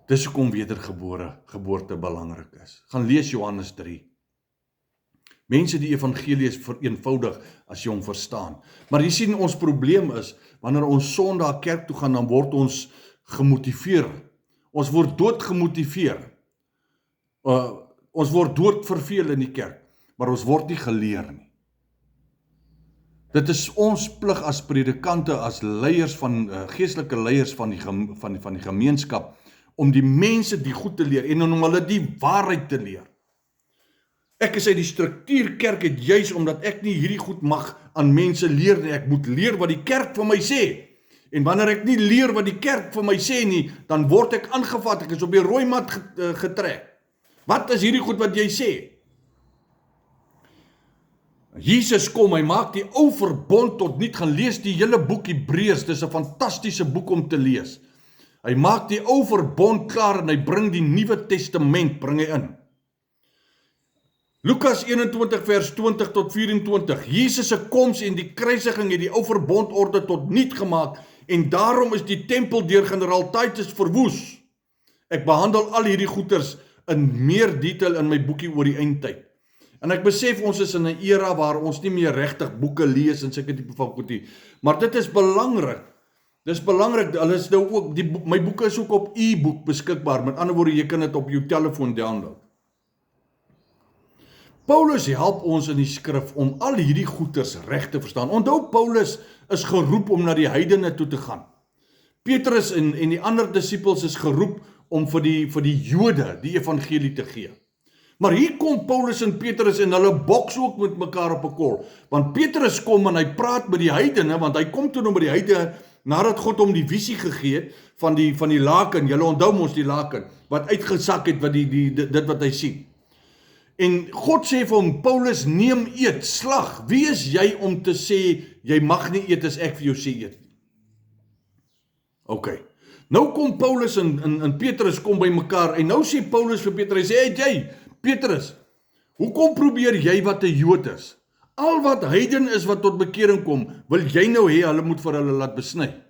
Dis hoekom geboorte belangrik is. Gaan lees Johannes 3. Mense, die evangelie is vereenvoudig as jy hom verstaan. Maar jy sien, ons probleem is, wanneer ons Sondag kerk toe gaan, dan word ons gemotiveer. Ons word doodgemotiveer. Ons word doodverveel in die kerk, maar ons word nie geleer nie. Dit is ons plig as predikante, as leiers van, geestelike leiers van die gemeenskap, om die mense die goed te leer, en om hulle die waarheid te leer. Ek is uit die struktuur kerk het juis omdat ek nie hierdie goed mag aan mense leer nie. Ek moet leer wat die kerk vir my sê. En wanneer ek nie leer wat die kerk vir my sê nie, dan word ek aangevat, ek is op die rooi mat getrek. Wat is hierdie goed wat jy sê? Jesus kom, hy maak die ou verbond tot niet, gaan lees die hele boek Hebreërs, dis 'n fantastiese boek om te lees. Hy maak die ou verbond klaar en hy bring die Nuwe Testament, bring hy in. Lukas 21 vers 20 tot 24, Jesus se koms en die kruisiging het die ou verbondorde tot niet gemaak, en daarom is die tempel deur generaal Titus verwoes. Ek behandel al hierdie goeters in meer detail in my boekie oor die eindtyd. En ek besef ons is in 'n era waar ons nie meer regtig boeke lees en sulke tipe van goed nie. Maar dit is belangrik. Dis belangrik, hulle is nou ook, my boeke is ook op e-boek beskikbaar. Met ander woorde, jy kan dit op jou telefoon download. Paulus help ons in die skrif om al hierdie goeters reg te verstaan. Onthou, Paulus is geroep om na die heidene toe te gaan. Petrus en die ander disippels is geroep om vir die Jode die evangelie te gee. Maar hier kom Paulus en Petrus en hulle boks ook met mekaar op 'n kol. Want Petrus kom en hy praat met die heidene, want hy kom toe nou met die heidene nadat God hom die visie gegee het van die laken. Julle onthou mos die laken wat uitgesak het, wat dit wat hy sien. En God sê vir hom, Paulus, neem eet, slag. Wie is jy om te sê, jy mag nie eet as ek vir jou sê eet? Ok. Nou kom Paulus en Petrus kom by mekaar, en nou sê Paulus vir Petrus, hy sê, jy, Petrus, hoekom probeer jy wat 'n Jood is? Al wat heiden is wat tot bekering kom, wil jy nou hê hulle moet vir hulle laat besny?